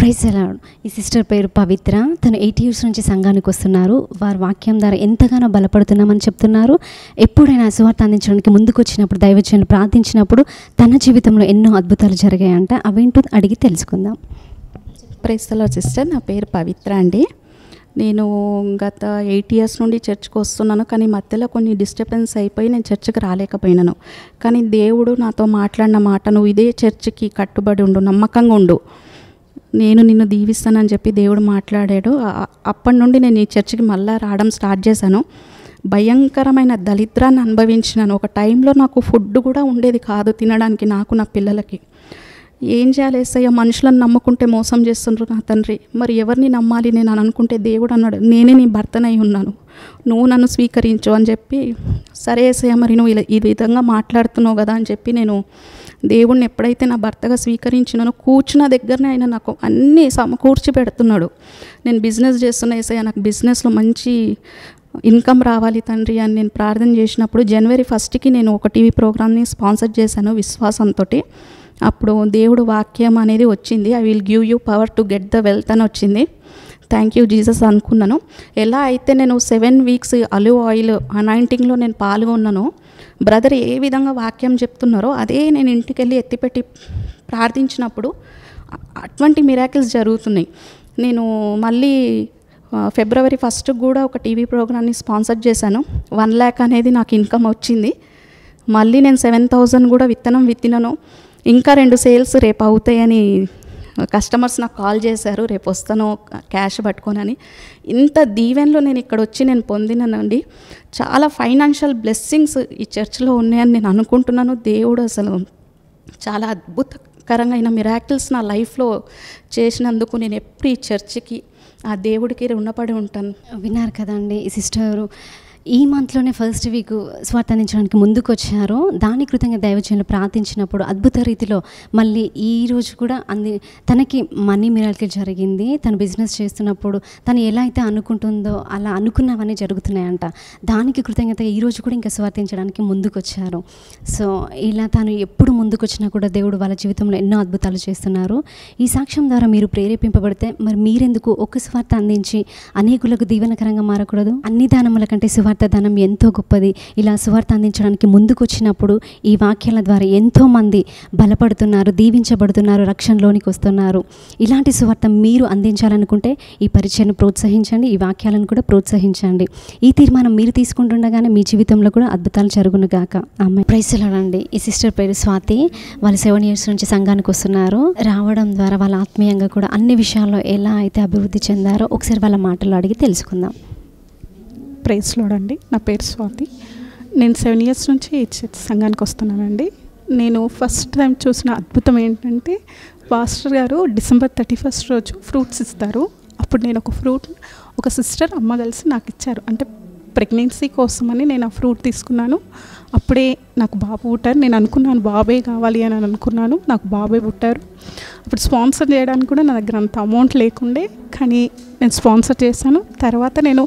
Praise the lord. ఈ sister పేరు పవిత్ర. తను 8 years నుంచి సంఘానికి వస్తున్నారు. వారి వాక్యం ద్వారా ఎంతగానో బలపడుతున్నామని చెప్తున్నారు. ఎప్పుడైనా సువార్త అందించడానికి ముందుకు వచ్చినప్పుడు, దైవజనులు ప్రార్థించినప్పుడు తన జీవితంలో ఎన్నో అద్భుతాలు జరిగాయంట. అవేంటో అడిగి తెలుసుకుందాం. Praise the lord sister. నా పేరు పవిత్ర అండి. నేను గత 8 years నుండి చర్చ్కి వస్తున్నాను. కానీ మధ్యలో కొన్ని డిస్టర్బెన్స్ అయిపోయి నేను చర్చ్కి రాలేకపోయినాను. కానీ దేవుడు నాతో మాట్లాడిన మాట, నువ్వు ఇదే చర్చ్కి కట్టుబడి ఉండు, నమ్మకంగా ఉండు, నేను నిన్ను దీవిస్తానని చెప్పి దేవుడు మాట్లాడాడు. అప్పటి నుండి నేను ఈ చర్చికి మళ్ళీ రావడం స్టార్ట్ చేశాను. భయంకరమైన దరిద్రాన్ని అనుభవించినాను. ఒక టైంలో నాకు ఫుడ్ కూడా ఉండేది కాదు తినడానికి, నాకు నా పిల్లలకి. ఏం చేయాలి యేసయ్య, మనుషులను నమ్ముకుంటే మోసం చేస్తుండ్రు నా తండ్రి, మరి ఎవరిని నమ్మాలి నేను అని అనుకుంటే దేవుడు అన్నాడు, నేనే నీ భర్తనై ఉన్నాను, నువ్వు నన్ను స్వీకరించు అని చెప్పి, సరే యేసయ్య మరి నువ్వు ఈ విధంగా మాట్లాడుతున్నావు కదా అని చెప్పి నేను దేవుడిని ఎప్పుడైతే నా భర్తగా స్వీకరించినానో కూర్చున్న దగ్గరనే ఆయన నాకు అన్నీ సమకూర్చి పెడుతున్నాడు. నేను బిజినెస్ చేస్తున్నా యేసయ్య, నాకు బిజినెస్లో మంచి ఇన్కమ్ రావాలి తండ్రి అని నేను ప్రార్థన చేసినప్పుడు January 1st నేను ఒక టీవీ ప్రోగ్రామ్ని స్పాన్సర్ చేశాను విశ్వాసంతో. అప్పుడు దేవుడు వాక్యం అనేది వచ్చింది, I will give you power to get the wealth అని వచ్చింది. థ్యాంక్ యూ జీసస్ అనుకున్నాను. ఎలా అయితే నేను 7 weeks అలివ్ ఆయిల్ అనాయింటింగ్లో నేను పాల్గొన్నాను, బ్రదర్ ఏ విధంగా వాక్యం చెప్తున్నారో అదే నేను ఇంటికి వెళ్ళి ఎత్తిపెట్టి ప్రార్థించినప్పుడు అటువంటి మిరాకిల్స్ జరుగుతున్నాయి. నేను మళ్ళీ February 1st కూడా ఒక టీవీ ప్రోగ్రామ్ని స్పాన్సర్ చేశాను. 1 lakh అనేది నాకు ఇన్కమ్ వచ్చింది. మళ్ళీ నేను 7,000 కూడా విత్తనం విత్తినాను. ఇంకా 2 సేల్స్ రేపు అవుతాయని కస్టమర్స్ నాకు కాల్ చేశారు, రేపు వస్తాను క్యాష్ పట్టుకోనని. ఇంత దీవెనలో నేను ఇక్కడ వచ్చి నేను పొందినానండి. చాలా ఫైనాన్షియల్ బ్లెస్సింగ్స్ ఈ చర్చ్లో ఉన్నాయని నేను అనుకుంటున్నాను. దేవుడు అసలు చాలా అద్భుతకరంగా అయిన మిరాకిల్స్ నా లైఫ్లో చేసినందుకు నేను ఎప్పుడు ఈ చర్చికి, ఆ దేవుడికి రుణపడి ఉంటాను. విన్నారు కదండి ఈ సిస్టరు. ఈ మంత్లోనే ఫస్ట్ వీక్ స్వార్థ అందించడానికి ముందుకు వచ్చారు. దాని కృతంగా దైవజనులు ప్రార్థించినప్పుడు అద్భుత రీతిలో మళ్ళీ ఈ రోజు కూడా తనకి మనీ మిరాకిల్ జరిగింది. తను బిజినెస్ చేస్తున్నప్పుడు తను ఎలా అయితే అనుకుంటుందో అలా అనుకున్నవన్నీ జరుగుతున్నాయంట. దానికి కృతజ్ఞతగా ఈరోజు కూడా ఇంకా స్వార్థించడానికి ముందుకు వచ్చారు. సో ఇలా తను ఎప్పుడు ముందుకు వచ్చినా కూడా దేవుడు వాళ్ళ జీవితంలో ఎన్నో అద్భుతాలు చేస్తున్నారు. ఈ సాక్ష్యం ద్వారా మీరు ప్రేరేపింపబడితే మరి మీరెందుకు ఒక స్వార్థ అందించి అనేకులకు దీవెనకరంగా మారకూడదు? అన్ని దానముల కంటే సువార్త దానం ఎంతో గొప్పది. ఇలా సువార్త అందించడానికి ముందుకు వచ్చినప్పుడు ఈ వాక్యాల ద్వారా ఎంతోమంది బలపడుతున్నారు, దీవించబడుతున్నారు, రక్షణలోనికి వస్తున్నారు. ఇలాంటి సువార్త మీరు అందించాలనుకుంటే ఈ పరిచయను ప్రోత్సహించండి, ఈ వాక్యాలను కూడా ప్రోత్సహించండి. ఈ తీర్మానం మీరు తీసుకుంటుండగానే మీ జీవితంలో కూడా అద్భుతాలు జరుగునుగాక. ఆమె. ప్రైజ్ ది లార్డ్ అండి. ఈ సిస్టర్ పేరు స్వాతి. వాళ్ళు 7 years నుంచి సంఘానికి వస్తున్నారు. రావడం ద్వారా వాళ్ళ ఆత్మీయంగా కూడా అన్ని విషయాల్లో ఎలా అయితే అభివృద్ధి చెందారో ఒకసారి వాళ్ళ మాటల్లో అడిగి తెలుసుకుందాం. ప్రైజ్ లార్డ్ అండి. నా పేరు స్వాతి. నేను 7 years నుంచి సంఘానికి వస్తున్నానండి. నేను ఫస్ట్ టైం చూసిన అద్భుతం ఏంటంటే, పాస్టర్ గారు December 31st రోజు ఫ్రూట్స్ ఇస్తారు. అప్పుడు నేను ఒక సిస్టర్ అమ్మ కలిసి నాకు ఇచ్చారు. అంటే ప్రెగ్నెన్సీ కోసమని నేను ఆ ఫ్రూట్ తీసుకున్నాను. అప్పుడే నాకు బాబు పుట్టారు. నేను అనుకున్నాను బాబే కావాలి అని అనుకున్నాను, నాకు బాబే పుట్టారు. అప్పుడు స్పాన్సర్ చేయడానికి కూడా నా దగ్గర అంత అమౌంట్ లేకుండే, కానీ నేను స్పాన్సర్ చేశాను. తర్వాత నేను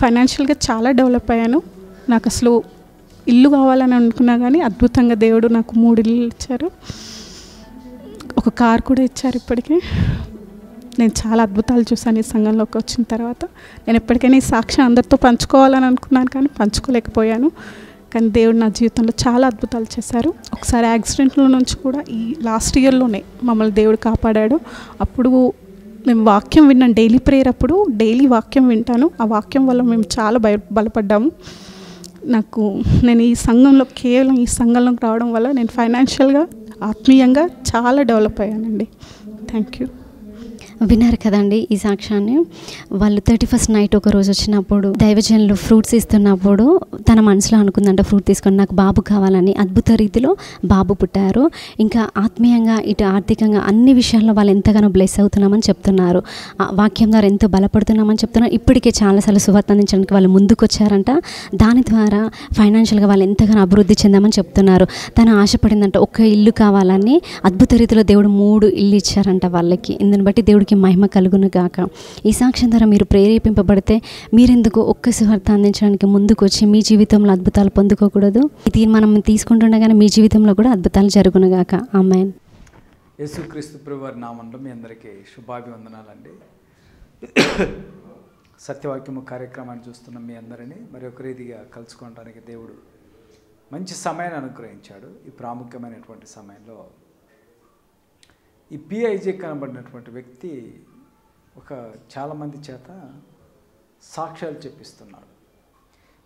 ఫైనాన్షియల్గా చాలా డెవలప్ అయ్యాను. నాకు అసలు ఇల్లు కావాలని అనుకున్నా కానీ అద్భుతంగా దేవుడు నాకు 3 ఇల్లు ఇచ్చారు, ఒక కార్ కూడా ఇచ్చారు. ఇప్పటికే నేను చాలా అద్భుతాలు చూశాను ఈ సంఘంలోకి వచ్చిన తర్వాత. నేను ఎప్పటికైనా ఈ సాక్ష్యం అందరితో పంచుకోవాలని అనుకున్నాను కానీ పంచుకోలేకపోయాను. కానీ దేవుడు నా జీవితంలో చాలా అద్భుతాలు చేశారు. ఒకసారి యాక్సిడెంట్లో నుంచి కూడా ఈ లాస్ట్ ఇయర్లోనే మమ్మల్ని దేవుడు కాపాడాడు. అప్పుడు మేము వాక్యం విన్నాను, డైలీ ప్రేయర్ అప్పుడు డైలీ వాక్యం వింటాను. ఆ వాక్యం వల్ల మేము చాలా బలపడ్డాము. నేను ఈ సంఘంలో కేవలం ఈ సంఘంలోకి రావడం వల్ల నేను ఫైనాన్షియల్గా, ఆత్మీయంగా చాలా డెవలప్ అయ్యానండి. Thank you. విన్నారు కదండి ఈ సాక్ష్యాన్ని. వాళ్ళు 31st నైట్ ఒక రోజు వచ్చినప్పుడు దైవజనులు ఫ్రూట్స్ ఇస్తున్నప్పుడు తన మనసులో అనుకుందంట, ఫ్రూట్ తీసుకొని నాకు బాబు కావాలని. అద్భుత రీతిలో బాబు పుట్టారు. ఇంకా ఆత్మీయంగా ఇటు ఆర్థికంగా అన్ని విషయాల్లో వాళ్ళు ఎంతగానో బ్లెస్ అవుతున్నామని చెప్తున్నారు. వాక్యం ద్వారా ఎంతో బలపడుతున్నామని చెప్తున్నారు. ఇప్పటికే చాలాసార్లు సువార్త అందించడానికి వాళ్ళు ముందుకు వచ్చారంట. దాని ద్వారా ఫైనాన్షియల్గా వాళ్ళు ఎంతగానో అభివృద్ధి చెందామని చెప్తున్నారు. తను ఆశపడిందంట ఒక ఇల్లు కావాలని. అద్భుత రీతిలో దేవుడు 3 ఇల్లు ఇచ్చారంట వాళ్ళకి. ఇందుని బట్టి దేవుడికి మహిమ కలుగును గాక. ఈ సాక్ష్యం ద్వారా మీరు ప్రేరేపింపబడితే మీరెందుకు ఒక్క సువార్త అందించడానికి ముందుకు వచ్చి మీ జీవితంలో అద్భుతాలు పొందుకోకూడదు? ఈ తీర్మానం తీసుకుంటుండగానే మీ జీవితంలో కూడా అద్భుతాలు జరుగును గాక. ఆమేన్. యేసుక్రీస్తు ప్రభువారి నామంలో మీ అందరికీ శుభాభివందనాలండి. సత్యవాక్యము కార్యక్రమాన్ని చూస్తున్న మీ అందరినీ మరి ఒక రీతిగా కలుసుకోవడానికి దేవుడు మంచి సమయాన్ని అనుగ్రహించాడు. ఈ ప్రాముఖ్యమైనటువంటి సమయంలో ఈ పిఐజే కనబడినటువంటి వ్యక్తి చాలామంది చేత సాక్ష్యాలు చెప్పిస్తున్నాడు.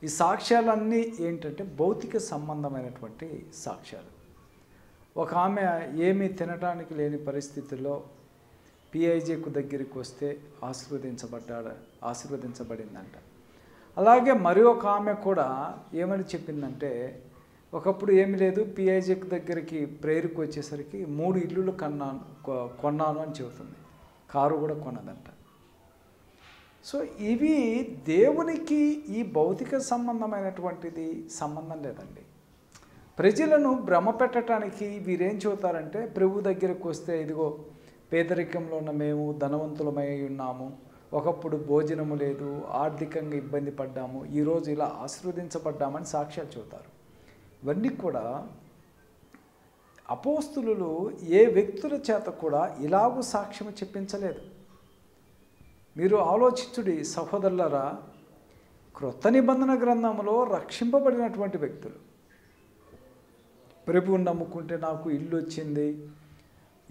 ఈ సాక్ష్యాలన్నీ ఏంటంటే భౌతిక సంబంధమైనటువంటి సాక్ష్యాలు. ఒక ఆమె ఏమీ తినడానికి లేని పరిస్థితుల్లో పిఐజేకు దగ్గరికి వస్తే ఆశీర్వదించబడిందంట. అలాగే మరి ఒక ఆమె కూడా ఏమని చెప్పిందంటే, ఒకప్పుడు ఏమీ లేదు, పిఐజేకు దగ్గరికి ప్రేయర్కి వచ్చేసరికి 3 ఇల్లులు కొన్నాను అని చెబుతుంది. కారు కూడా కొన్నదంట. సో ఇవి దేవునికి ఈ భౌతిక సంబంధమైనటువంటిది సంబంధం లేదండి. ప్రజలను భ్రమ పెట్టడానికి వీరేం చెబుతారంటే, ప్రభు దగ్గరకు వస్తే ఇదిగో పేదరికంలో ఉన్న మేము ధనవంతులమై ఉన్నాము, ఒకప్పుడు భోజనము లేదు, ఆర్థికంగా ఇబ్బంది పడ్డాము, ఈరోజు ఇలా ఆశీర్వదించబడ్డామని సాక్ష్యాలు చెబుతారు. ఇవన్నీ కూడా అపోస్తులు ఏ వ్యక్తుల చేత కూడా ఇలాగూ సాక్ష్యం చెప్పించలేదు. మీరు ఆలోచించుడి సహోదరులారా, క్రొత్త నిబంధన గ్రంథంలో రక్షింపబడినటువంటి వ్యక్తులు ప్రభువుని నమ్ముకుంటే నాకు ఇల్లు వచ్చింది,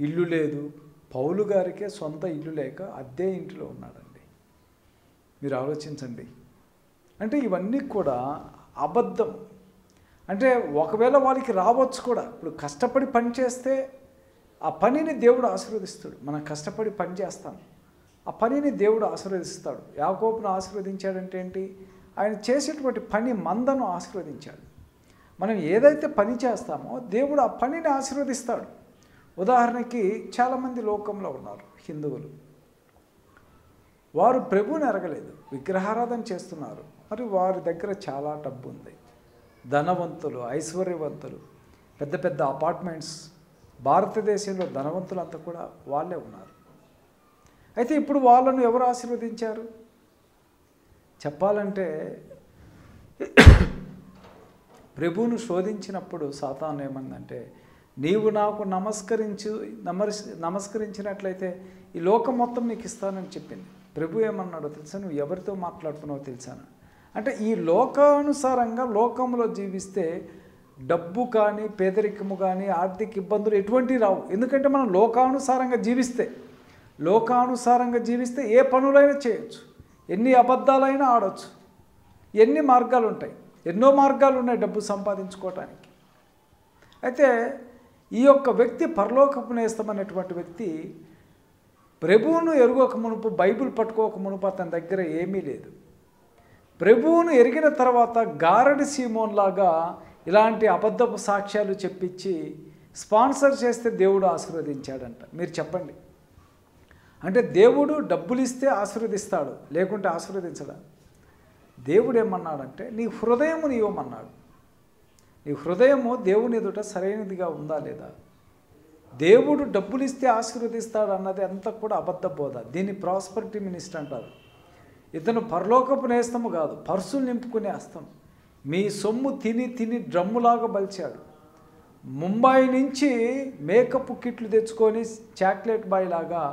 ఇల్లు లేదు. పౌలు గారికే సొంత ఇల్లు లేక అద్దె ఇంటిలో ఉన్నాడండి. మీరు ఆలోచించండి. అంటే ఇవన్నీ కూడా అబద్ధం. అంటే ఒకవేళ వాళ్ళకి రావచ్చు కూడా. ఇప్పుడు కష్టపడి పని చేస్తే ఆ పనిని దేవుడు ఆశీర్వదిస్తాడు. మనం కష్టపడి పని చేస్తాం, ఆ పనిని దేవుడు ఆశీర్వదిస్తాడు. యాకోబును ఆశీర్వదించాడంటే ఏంటి? ఆయన చేసేటువంటి పని మందను ఆశీర్వదించాడు. మనం ఏదైతే పని చేస్తామో దేవుడు ఆ పనిని ఆశీర్వదిస్తాడు. ఉదాహరణకి చాలామంది లోకంలో ఉన్నారు హిందువులు. వారు ప్రభువుని ఎరగలేదు, విగ్రహారాధన చేస్తున్నారు. మరి వారి దగ్గర చాలా డబ్బు ఉంది, ధనవంతులు, ఐశ్వర్యవంతులు, పెద్ద పెద్ద అపార్ట్మెంట్స్. భారతదేశంలో ధనవంతులంతా కూడా వాళ్ళే ఉన్నారు. అయితే ఇప్పుడు వాళ్ళను ఎవరు ఆశీర్వదించారు? చెప్పాలంటే ప్రభువును శోధించినప్పుడు సాతాను ఏమందంటే, నీవు నాకు నమస్కరించినట్లయితే ఈ లోకం మొత్తం నీకు ఇస్తానని చెప్పింది. ప్రభు ఏమన్నాడో తెలుసా? నువ్వు ఎవరితో మాట్లాడుతున్నావో తెలుసాను. అంటే ఈ లోకానుసారంగా లోకంలో జీవిస్తే డబ్బు కానీ పేదరికము కానీ ఆర్థిక ఇబ్బందులు ఎటువంటివి రావు. ఎందుకంటే మనం లోకానుసారంగా జీవిస్తే ఏ పనులైనా చేయొచ్చు, ఎన్ని అబద్ధాలైనా ఆడవచ్చు, ఎన్ని మార్గాలు ఉంటాయి, ఎన్నో మార్గాలు ఉన్నాయి డబ్బు సంపాదించుకోవటానికి. అయితే ఈ యొక్క వ్యక్తి పరలోకపు నేస్తమనేటువంటి వ్యక్తి ప్రభువును ఎరుగక మునుపు, బైబిల్ పట్టుకోక మునుపు అతని దగ్గర ఏమీ లేదు. ప్రభువును ఎరిగిన తర్వాత గారడి సీమోన్లాగా ఇలాంటి అబద్ధపు సాక్ష్యాలు చెప్పించి స్పాన్సర్ చేస్తే దేవుడు ఆశీర్వదించాడంట. మీరు చెప్పండి. అంటే దేవుడు డబ్బులు ఇస్తే ఆశీర్వదిస్తాడు, లేకుంటే ఆశీర్వదించడా? దేవుడు ఏమన్నాడంటే, నీ హృదయము నీవమన్నాడు. నీ హృదయము దేవుని ఎదుట సరైనదిగా ఉందా లేదా? దేవుడు డబ్బులు ఇస్తే ఆశీర్వదిస్తాడు అన్నది అంతా కూడా అబద్ధ బోధ. దీన్ని ప్రాస్పరిటీ మినిస్టర్ అంటారు. ఇతను పరలోకపు నేస్తము కాదు, పర్సులు నింపుకునే అస్తం. మీ సొమ్ము తిని డ్రమ్ములాగా బలిచాడు. ముంబై నుంచి మేకప్ కిట్లు తెచ్చుకొని చాక్లెట్ బాయ్ లాగా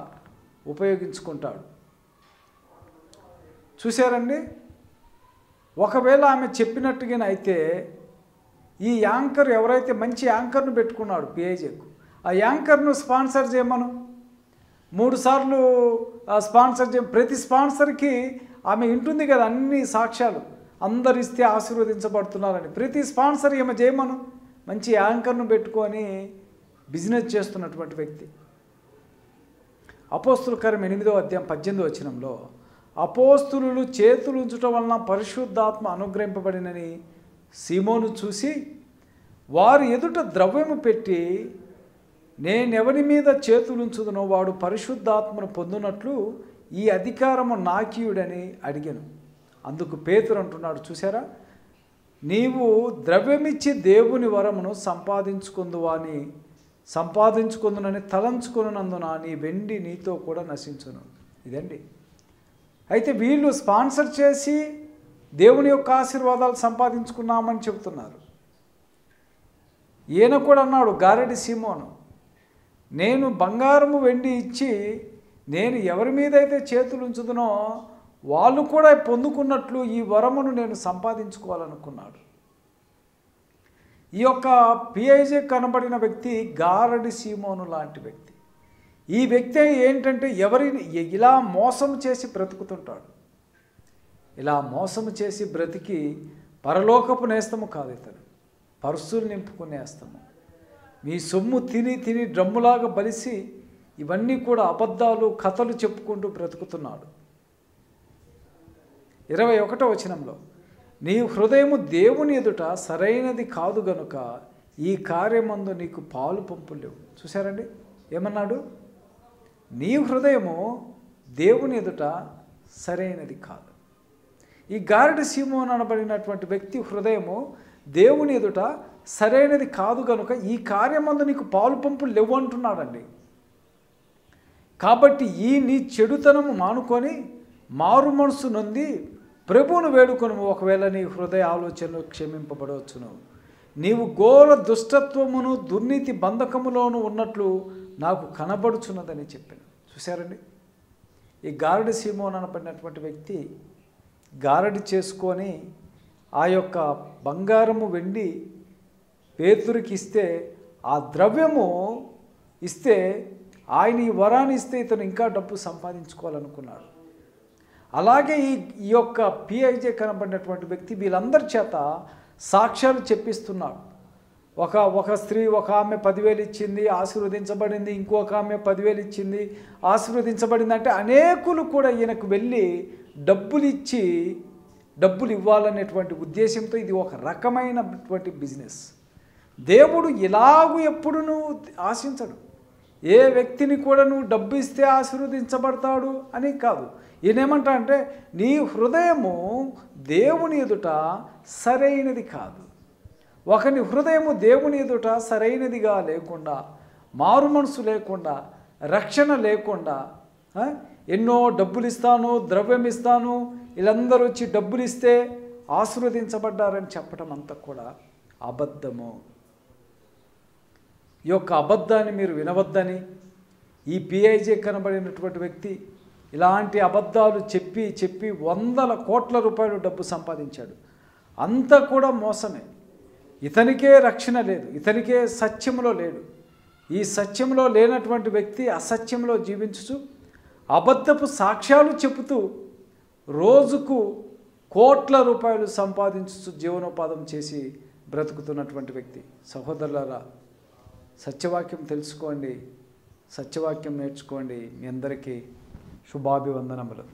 ఉపయోగించుకుంటాడు. చూశారండి? ఒకవేళ ఆమె చెప్పినట్టుగా అయితే ఈ యాంకర్ ఎవరైతే మంచి యాంకర్ను పెట్టుకున్నాడు పిఐజేకు, ఆ యాంకర్ను స్పాన్సర్ చేయమను. 3 సార్లు స్పాన్సర్ చేయ. ప్రతి స్పాన్సర్కి ఆమె ఇంటుంది కదా అన్ని సాక్ష్యాలు, అందరు ఇస్తే ఆశీర్వదించబడుతున్నారని. ప్రతి స్పాన్సర్ ఏమో చేయమను. మంచి యాంకర్ను పెట్టుకొని బిజినెస్ చేస్తున్నటువంటి వ్యక్తి. అపోస్తుల కార్యం 8వ అధ్యాయం 18వ వచనంలో, అపోస్తులు చేతులు ఉంచటం వలన పరిశుద్ధాత్మ అనుగ్రహింపబడినని సీమోను చూసి వారు ఎదుట ద్రవ్యము పెట్టి, నేనెవరి మీద చేతులు ఉంచుదునో వాడు పరిశుద్ధాత్మను పొందునట్లు ఈ అధికారము నాకీయుడని అడిగాను. అందుకు పేతురు అంటున్నాడు, చూసారా, నీవు ద్రవ్యమిచ్చి దేవుని వరమును సంపాదించుకుందునని తలంచుకున్నందున నీ వెండి నీతో కూడా నశించును. ఇదండి. అయితే వీళ్ళు స్పాన్సర్ చేసి దేవుని యొక్క ఆశీర్వాదాలు సంపాదించుకున్నామని చెబుతున్నారు. ఈయన కూడా అన్నాడు, గారెడి సీమోను, నేను బంగారము వెండి ఇచ్చి నేను ఎవరి మీదైతే చేతులు ఉంచుదునో వాళ్ళు కూడా పొందుకున్నట్లు ఈ వరమును నేను సంపాదించుకోవాలనుకున్నాడు. ఈ యొక్క పిఐజే కనబడిన వ్యక్తి గారడి సీమోను లాంటి వ్యక్తి. ఈ వ్యక్తి ఏంటంటే ఎవరిని ఇలా మోసం చేసి బ్రతుకుతుంటాడు. ఇలా మోసం చేసి బ్రతికి పరలోకపు నేస్తము కాదు, ఇతను పర్సులు నింపుకునే నేస్తము. మీ సొమ్ము తిని తిని డ్రమ్ములాగా బలిసి ఇవన్నీ కూడా అబద్ధాలు కథలు చెప్పుకుంటూ బ్రతుకుతున్నాడు. 21వ వచనంలో, నీ హృదయము దేవుని ఎదుట సరైనది కాదు గనుక ఈ కార్యమందు నీకు పాలు పంపులు లేవు. చూశారండి ఏమన్నాడు? నీ హృదయము దేవుని ఎదుట సరైనది కాదు. ఈ గారడి సీమోను అనబడినటువంటి వ్యక్తి హృదయము దేవుని ఎదుట సరైనది కాదు కనుక ఈ కార్యమందు నీకు పాలు పంపులు లేవు అంటున్నాడండి. కాబట్టి ఈ నీ చెడుతనము మానుకొని మారు మనసు నొంది ప్రభువును వేడుకొను. ఒకవేళ నీ హృదయ ఆలోచనలు క్షమింపబడవచ్చును. నీవు ఘోర దుష్టత్వమును దుర్నీతి బంధకములోను ఉన్నట్లు నాకు కనబడుచున్నదని చెప్పాను. చూశారండి, ఈ గారడి సీమోను అనబడినటువంటి వ్యక్తి గారడి చేసుకొని ఆ యొక్క బంగారము వెండి పేతురికి ఇస్తే, ఆ ద్రవ్యము ఇస్తే, ఆయన ఈ వరాన్ని ఇస్తే ఇతను ఇంకా డబ్బు సంపాదించుకోవాలనుకున్నాడు. అలాగే ఈ యొక్క పిఐజే కనబడినటువంటి వ్యక్తి వీళ్ళందరి చేత సాక్ష్యాలు చెప్పిస్తున్నాడు. ఒక స్త్రీ, ఒక ఆమె 10,000 ఇచ్చింది, ఆశీర్వదించబడింది. ఇంకొక ఆమె 10,000 ఇచ్చింది, ఆశీర్వదించబడింది. అంటే అనేకులు కూడా ఈయనకు వెళ్ళి డబ్బులు ఇవ్వాలనేటువంటి ఉద్దేశంతో ఇది ఒక రకమైనటువంటి బిజినెస్. దేవుడు ఇలాగూ ఎప్పుడు నువ్వు ఆశించడు. ఏ వ్యక్తిని కూడా నువ్వు డబ్బు ఇస్తే ఆశీర్వదించబడతాడు అని కాదు. ఈయనేమంటా అంటే నీ హృదయము దేవుని ఎదుట సరైనది కాదు. ఒకని హృదయము దేవుని ఎదుట సరైనదిగా లేకుండా, మారు మనసు లేకుండా, రక్షణ లేకుండా, ఎన్నో డబ్బులు ఇస్తాను, ద్రవ్యం ఇస్తాను, వీళ్ళందరూ వచ్చి డబ్బులు ఇస్తే ఆశీర్వదించబడ్డారని చెప్పడం అంతా కూడా అబద్ధము. ఈ యొక్క అబద్ధాన్ని మీరు వినవద్దని ఈ పిఐజే కనబడినటువంటి వ్యక్తి ఇలాంటి అబద్ధాలు చెప్పి చెప్పి 100 కోట్ల రూపాయలు డబ్బు సంపాదించాడు. అంతా కూడా మోసమే. ఇతనికే రక్షణ లేదు, ఇతనికే సత్యంలో లేడు. ఈ సత్యంలో లేనటువంటి వ్యక్తి అసత్యంలో జీవించుచు అబద్ధపు సాక్ష్యాలు చెబుతూ రోజుకు కోట్ల రూపాయలు సంపాదించుచు జీవనోపాధం చేసి బ్రతుకుతున్నటువంటి వ్యక్తి. సహోదరులారా, సత్యవాక్యం తెలుసుకోండి, సత్యవాక్యం నేర్చుకోండి. మీ అందరికీ శుభాభివందనములు.